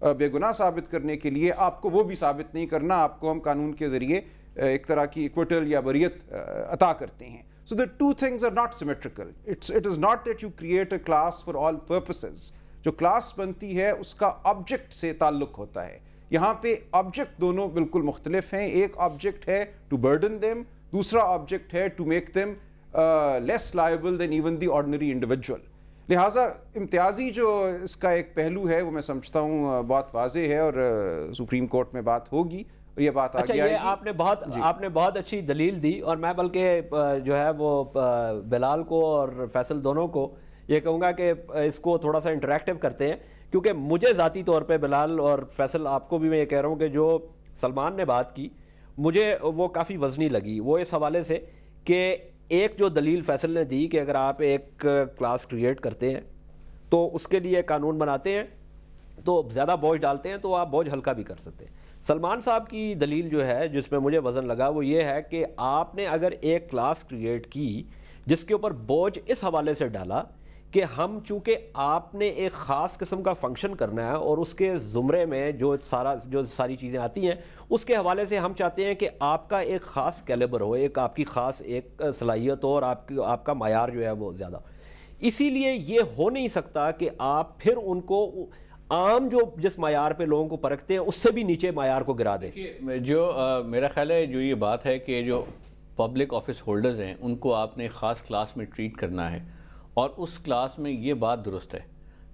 بے گناہ ثابت کرنے کے لیے آپ کو وہ بھی ثابت نہیں کرنا, آپ کو ہم قانون کے ذریعے ایک طرح کی ایکویٹل یا بریت عطا کرتے ہیں. So the two things are not symmetrical. It is not that you create a class for all purposes. جو کلاس بنتی ہے اس کا آبجیکٹ سے تعلق ہوتا ہے. یہاں پہ آبجیکٹ دونوں بالکل مختلف ہیں. ایک آبجیکٹ ہے ٹو برڈن them, دوسرا آبجیکٹ ہے to make them less liable than even the ordinary individual. لہٰذا امتیازی جو اس کا ایک پہلو ہے وہ میں سمجھتا ہوں بہت واضح ہے اور سپریم کورٹ میں بات ہوگی اور یہ بات آگے آئے گی. آپ نے بہت اچھی دلیل دی, اور میں بلکہ جو ہے وہ بلال کو اور فیصل دونوں کو یہ کہوں گا کہ اس کو تھوڑا سا انٹریکٹیو کرتے ہیں, کیونکہ مجھے ذاتی طور پہ بلال اور فیصل آپ کو بھی میں یہ کہہ رہا ہوں کہ جو سلمان نے بات کی مجھے وہ کافی وزنی لگی. وہ اس حوالے سے کہ ایک جو دلیل فیصل نے دی کہ اگر آپ ایک کلاس کریٹ کرتے ہیں تو اس کے لیے قانون بناتے ہیں تو زیادہ بوجھ ڈالتے ہیں تو آپ بوجھ ہلکا بھی کر سکتے ہیں. سلمان صاحب کی دلیل جو ہے جس میں مجھے وزن لگا وہ یہ ہے کہ آپ نے اگر ایک کلاس کریٹ کی جس کے اوپر بوجھ اس حوالے سے ڈالا کہ ہم چونکہ آپ نے ایک خاص قسم کا فنکشن کرنا ہے اور اس کے زمرے میں جو ساری چیزیں آتی ہیں اس کے حوالے سے ہم چاہتے ہیں کہ آپ کا ایک خاص کیلیبر ہو, ایک آپ کی خاص ایک صلاحیت ہو اور آپ کا معیار جو ہے وہ زیادہ. اسی لیے یہ ہو نہیں سکتا کہ آپ پھر ان کو عام جو جس معیار پہ لوگوں کو پرکھتے ہیں اس سے بھی نیچے معیار کو گرا دیں. جو میرا خیال ہے جو یہ بات ہے کہ جو پبلک آفس ہولڈرز ہیں ان کو آپ نے ایک خاص کلاس میں ٹریٹ کرنا ہے, اور اس کلاس میں یہ بات درست ہے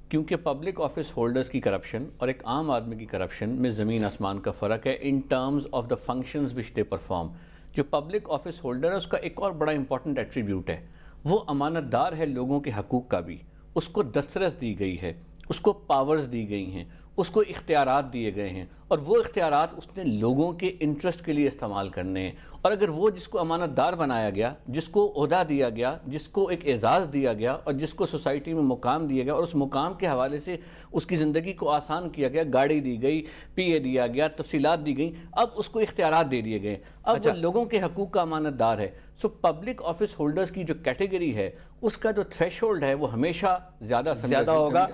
کیونکہ پبلک آفس ہولڈرز کی کرپشن اور ایک عام آدمی کی کرپشن میں زمین آسمان کا فرق ہے in terms of the functions which they perform. جو پبلک آفس ہولڈر ہے اس کا ایک اور بڑا امپورٹنٹ ایٹریبیوٹ ہے, وہ امانت دار ہے لوگوں کے حقوق کا بھی. اس کو دسترس دی گئی ہے, اس کو پاورز دی گئی ہیں, اس کو اختیارات دیے گئے ہیں, اور وہ اختیارات اس نے لوگوں کے انٹرسٹ کے لیے استعمال کرنے ہیں. اور اگر وہ جس کو امانت دار بنایا گیا, جس کو عہدہ دیا گیا, جس کو ایک اعزاز دیا گیا اور جس کو سوسائٹی میں مقام دیا گیا اور اس مقام کے حوالے سے اس کی زندگی کو آسان کیا گیا, گاڑی دی گئی, پی اے دیا گیا, تفصیلات دی گئیں, اب اس کو اختیارات دے دیے گئے, اب وہ لوگوں کے حقوق کا امانت دار ہے. سو پبلک آفس ہولڈرز کی جو کیٹیگری ہے اس کا جو تھریش ہولڈ ہے وہ ہمیشہ زیادہ ہوگا.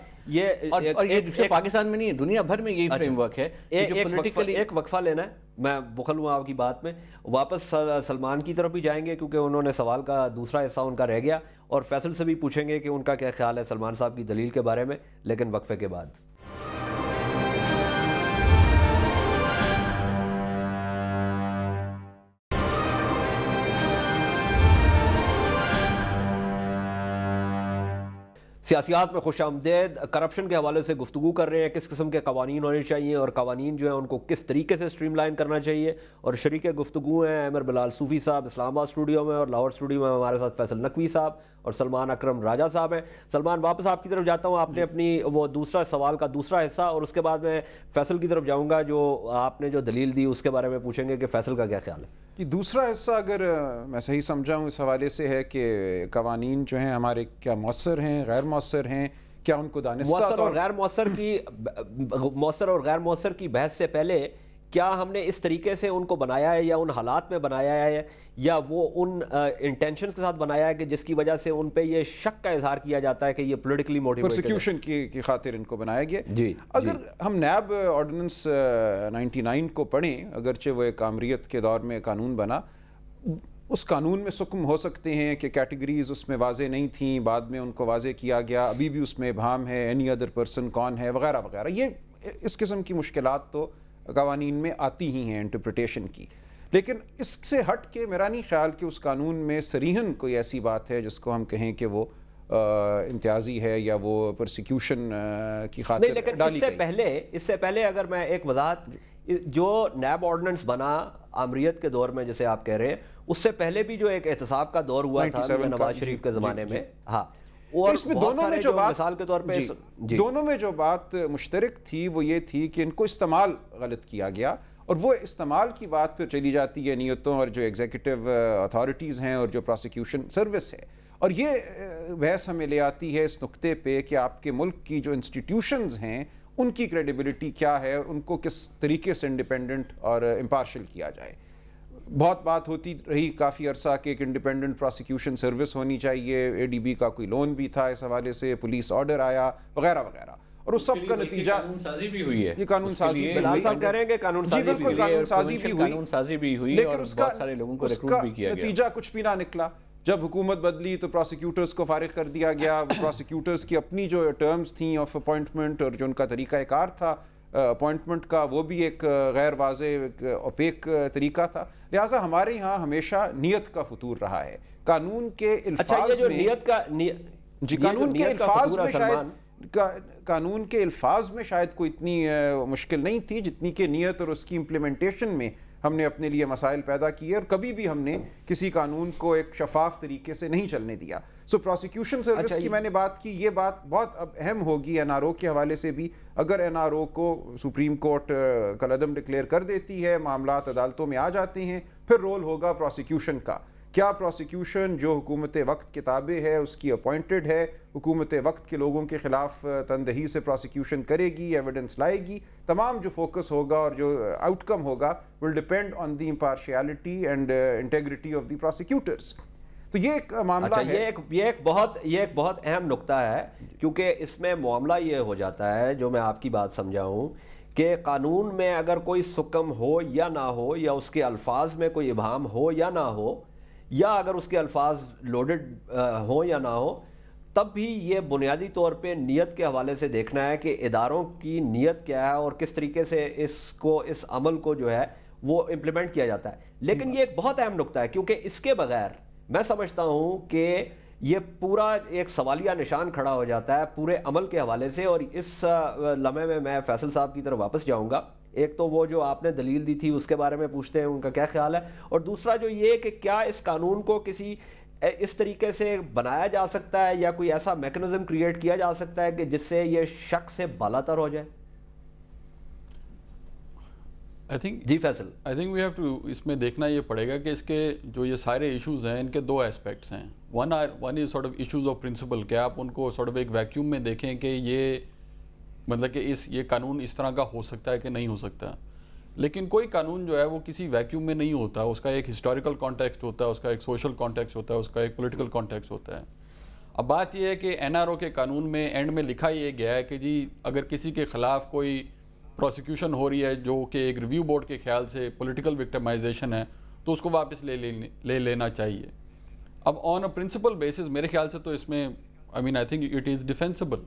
اور یہ پاکستان میں نہیں ہے, دنیا بھر میں یہی فریم ورک ہے. ایک وقفہ لینا ہے, میں بخل ہوں آپ کی بات میں, واپس سلمان کی طرف بھی جائیں گے کیونکہ انہوں نے سوال کا دوسرا حصہ ان کا رہ گیا, اور فیصل سے بھی پوچھیں گے کہ ان کا کیا خیال ہے سلمان صاحب کی دلیل کے بارے میں, لیکن وقفے کے بعد. سیاسیات میں خوش آمدید. کرپشن کے حوالے سے گفتگو کر رہے ہیں, کس قسم کے قوانین ہونے چاہیے اور قوانین جو ہیں ان کو کس طریقے سے سٹریم لائن کرنا چاہیے. اور شریک گفتگو ہیں عامر بلال صوفی صاحب اسلام آباد اسٹوڈیو میں, اور لاہور اسٹوڈیو میں ہمارے ساتھ فیصل نقوی صاحب اور سلمان اکرم راجہ صاحب ہیں. سلمان واپس آپ کی طرف جاتا ہوں, آپ نے اپنی وہ دوسرا سوال کا دوسرا حصہ, اور اس کے بعد میں فیصل کی طرف جاؤں گا جو آپ نے جو دلیل دی اس کے بارے میں پوچھیں گے کہ فیصل کا کیا خیال ہے. دوسرا حصہ اگر میں صحیح سمجھا ہوں اس حوالے سے ہے کہ قوانین جو ہیں ہمارے کیا مؤثر ہیں, غیر مؤثر ہیں, کیا ان کو دانستہ مؤثر اور غیر مؤثر کی بحث سے پہلے کیا ہم نے اس طریقے سے ان کو بنایا ہے یا ان حالات میں بنایا ہے یا وہ ان انٹینشنز کے ساتھ بنایا ہے کہ جس کی وجہ سے ان پہ یہ شک کا اظہار کیا جاتا ہے کہ یہ پولیٹیکلی موٹیویٹڈ پرسیکیوشن کی خاطر ان کو بنایا گیا. اگر ہم نیب آرڈیننس 99 کو پڑھیں, اگرچہ وہ ایک آمریت کے دور میں قانون بنا, اس قانون میں سکم ہو سکتے ہیں کہ کیٹیگریز اس میں واضح نہیں تھیں, بعد میں ان کو واضح کیا گیا, ابھی بھی اس میں ابہام ہے, اینی ادر پرسن کون ہے وغیرہ وغیرہ. یہ اس قسم کی مشکلات تو قوانین میں آتی ہی ہیں انٹرپریٹیشن کی, لیکن اس سے ہٹ کے میرا نہیں خیال کہ اس قانون میں صریحاً کوئی ایسی بات ہے جس کو ہم کہیں کہ وہ امتیازی ہے یا وہ پرسیکیوشن کی خاطر ڈالی گئی. اس سے پہلے اگر میں ایک وضاحت, جو نیب آرڈیننس بنا آمریت کے دور میں جیسے آپ کہہ رہے ہیں, اس سے پہلے بھی جو ایک احتساب کا دور ہوا تھا نواز شریف کے زمانے میں, ہاں, اور اس میں دونوں میں جو بات مثال کے طور پہ دونوں میں جو بات مشترک تھی وہ یہ تھی کہ ان کو استعمال غلط کیا گیا, اور وہ استعمال کی بات پھر چلی جاتی ہے نیتوں اور جو ایگزیکٹو اتھارٹیز ہیں اور جو پروسیکیوشن سروس ہے. اور یہ بحث ہمیں لے آتی ہے اس نقطے پہ کہ آپ کے ملک کی جو انسٹیٹیوشنز ہیں ان کی کریڈیبلٹی کیا ہے اور ان کو کس طریقے سے انڈیپینڈنٹ اور امپارشل کیا جائے. بہت بات ہوتی رہی کافی عرصہ کہ ایک انڈیپینڈنٹ پروسیکیوشن سروس ہونی چاہیے, اے ڈی بی کا کوئی لون بھی تھا اس حوالے سے, پولیس آرڈر آیا وغیرہ وغیرہ, اور اس سب کا نتیجہ قانون سازی بھی ہوئی ہے. یہ قانون سازی بلال صاحب کہہ رہے ہیں کہ قانون سازی بھی ہوئی, قانون سازی بھی ہوئی, اور بہت سارے لوگوں کو ریکروٹ بھی کیا گیا. نتیجہ کچھ بھی نہ نکلا. جب حکومت بدلی تو پروسیکیوٹرز کو فارغ کر دیا گیا. پروسیکیوٹرز کی اپنی جو ٹرمز تھیں آف اپوائنٹمنٹ اور جو ان کا طریقہ کار تھا اپوائنٹمنٹ کا, وہ بھی ایک غیر واضح اوپیک طریقہ تھا. لہٰذا ہمارے یہاں ہمیشہ نیت کا فطور رہا ہے. قانون کے الفاظ میں قانون کے الفاظ میں شاید کوئی اتنی مشکل نہیں تھی جتنی کہ نیت اور اس کی امپلیمنٹیشن میں ہم نے اپنے لیے مسائل پیدا کیے, اور کبھی بھی ہم نے کسی قانون کو ایک شفاف طریقے سے نہیں چلنے دیا. سو پروسیکیوشن سروس کی میں نے بات کی, یہ بات بہت اب اہم ہوگی این آر او کے حوالے سے بھی. اگر این آر او کو سپریم کورٹ کالعدم ڈکلیئر کر دیتی ہے, معاملات عدالتوں میں آ جاتے ہیں, پھر رول ہوگا پروسیکیوشن کا. کیا پروسیکیوشن جو حکومت وقت کے تابع ہے, اس کی اپوائنٹڈ ہے, حکومت وقت کے لوگوں کے خلاف تندہی سے پروسیکیوشن کرے گی, ایویڈنس لائے گی, تمام جو فوکس ہوگا اور جو آؤٹ کم ہوگا will depend on the impartiality and integrity of the prosecutors. تو یہ ایک معاملہ ہے. یہ ایک بہت اہم نقطہ ہے, کیونکہ اس میں معاملہ یہ ہو جاتا ہے, جو میں آپ کی بات سمجھا ہوں, کہ قانون میں اگر کوئی سکم ہو یا نہ ہو, یا اس کے الفاظ میں کوئی ابہام ہو یا نہ ہو, یا اگر اس کے الفاظ لوڈڈ ہوں یا نہ ہو, تب بھی یہ بنیادی طور پہ نیت کے حوالے سے دیکھنا ہے کہ اداروں کی نیت کیا ہے اور کس طریقے سے اس عمل کو جو ہے وہ امپلیمنٹ کیا جاتا ہے. لیکن یہ ایک بہت اہم نقطہ ہے, کیونکہ اس کے بغیر میں سمجھتا ہوں کہ یہ پورا ایک سوالیہ نشان کھڑا ہو جاتا ہے پورے عمل کے حوالے سے. اور اس لمحے میں فیصل صاحب کی طرف واپس جاؤں گا. ایک تو وہ جو آپ نے دلیل دی تھی اس کے بارے میں پوچھتے ہیں ان کا کیا خیال ہے, اور دوسرا جو یہ کہ کیا اس قانون کو کسی اس طریقے سے بنایا جا سکتا ہے یا کوئی ایسا میکنزم کریٹ کیا جا سکتا ہے کہ جس سے یہ شک سے بالاتر ہو جائے. جی Faisal. I think we have to, اس میں دیکھنا یہ پڑے گا کہ اس کے جو یہ سارے ایشوز ہیں ان کے دو ایسپیکٹس ہیں. One is sort of issues of principle, کہ آپ ان کو سارٹ آف ایک ویکیوم میں دیکھیں کہ یہ مطلب کہ یہ قانون اس طرح کا ہو سکتا ہے کہ نہیں ہو سکتا. لیکن کوئی قانون جو ہے وہ کسی ویکیوم میں نہیں ہوتا, اس کا ایک ہسٹوریکل کانٹیکسٹ ہوتا ہے, اس کا ایک سوشل کانٹیکسٹ ہوتا ہے, اس کا ایک پولیٹیکل کانٹیکسٹ ہوتا ہے. اب بات یہ ہے کہ این آر او کے قانون میں اینڈ میں لکھا یہ گیا ہے کہ جی اگر کسی کے خلاف کوئی پروسیکیوشن ہو رہی ہے جو کہ ایک ریویو بورڈ کے خیال سے پولیٹیکل وکٹمائزیشن ہے, تو اس کو واپس لے لینا چاہیے. اب آن اے پرنسپل بیسس میرے خیال سے تو اس میں آئی تھنک اٹ از ڈیفینسیبل,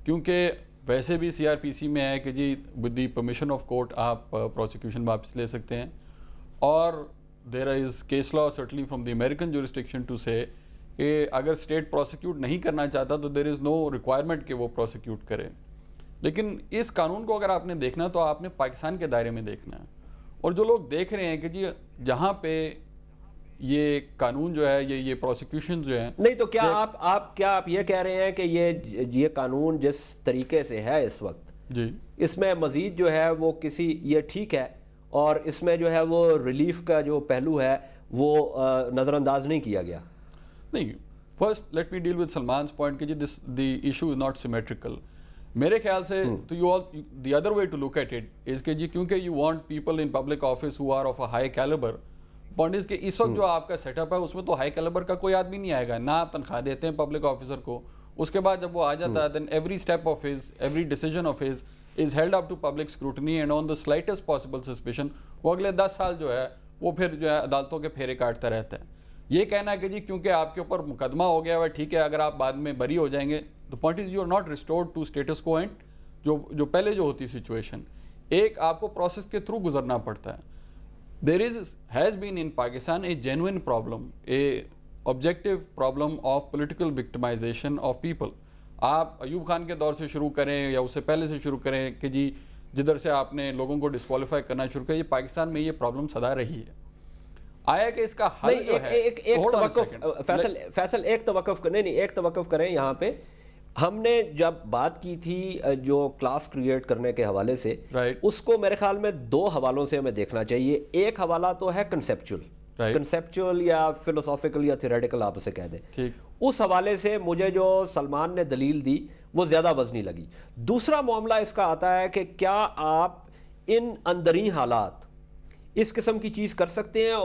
کیونکہ ویسے بھی سی آر پی سی میں ہے کہ جی with the permission of court آپ پروسیکیوشن واپس لے سکتے ہیں. اور there is case law certainly from the American jurisdiction to say کہ اگر اسٹیٹ پروسیکیوٹ نہیں کرنا چاہتا تو دیر از نو ریکوائرمنٹ کہ وہ پروسیکیوٹ کرے. لیکن اس قانون کو اگر آپ نے دیکھنا تو آپ نے پاکستان کے دائرے میں دیکھنا ہے, اور جو لوگ دیکھ رہے ہیں کہ جی جہاں پہ یہ قانون جو ہے یہ پروسیکیوشن جو ہے نہیں, تو کیا آپ یہ کہہ رہے ہیں کہ یہ قانون جس طریقے سے ہے اس وقت, جی اس میں مزید جو ہے وہ یہ ٹھیک ہے, اور اس میں جو ہے وہ ریلیف کا جو پہلو ہے وہ نظر انداز نہیں کیا گیا. نہیں, first let me deal with Salman's point کہ جی the issue is not symmetrical. میرے خیال سے تو the other way to look at it is کہ جی کیونکہ you want people in public office who are of a high calibre. Point is کہ اس وقت جو آپ کا سیٹ اپ ہے اس میں تو ہائی کیلیبر کا کوئی آدمی نہیں آئے گا, نہ آپ تنخواہ دیتے ہیں پبلک آفیسر کو. اس کے بعد جب وہ آ جاتا ہے then every step of his, every decision of his is held up to public scrutiny and on the slightest possible suspicion وہ اگلے 10 سال جو ہے وہ پھر جو ہے عدالتوں کے پھیرے کاٹتا رہتا ہے. یہ کہنا ہے کہ جی کیونکہ آپ کے اوپر مقدمہ ہو گیا ہے ٹھیک ہے, اگر آپ بعد میں بری ہو جائیں گے, the point is you are not restored to status quo ante جو پہلے جو ہوتی سچویشن. ایک آپ کو پروسیس کے تھرو گزرنا پڑتا ہے. there has been in Pakistan a genuine problem, a objective problem of political victimization of people. آپ ایوب خان کے دور سے شروع کریں یا اس سے پہلے سے شروع کریں کہ جی جدھر سے آپ نے لوگوں کو ڈسکوالیفائی کرنا شروع کیا, یہ پاکستان میں یہ پرابلم سدا رہی ہے. آیا کہ اس کا حل جو ہے فیصل ایک توقف کریں یہاں پہ. ہم نے جب بات کی تھی جو کلاس کریٹ کرنے کے حوالے سے, اس کو میرے خیال میں 2 حوالوں سے ہمیں دیکھنا چاہیے. ایک حوالہ تو ہے کنسیپچول یا فلسافیکل یا تھیوریٹیکل, آپ اسے کہہ دیں. اس حوالے سے مجھے جو سلمان نے دلیل دی وہ زیادہ وزنی لگی. دوسرا معاملہ اس کا آتا ہے کہ کیا آپ ان اندرین حالات اس قسم کی چیز کر سکتے ہیں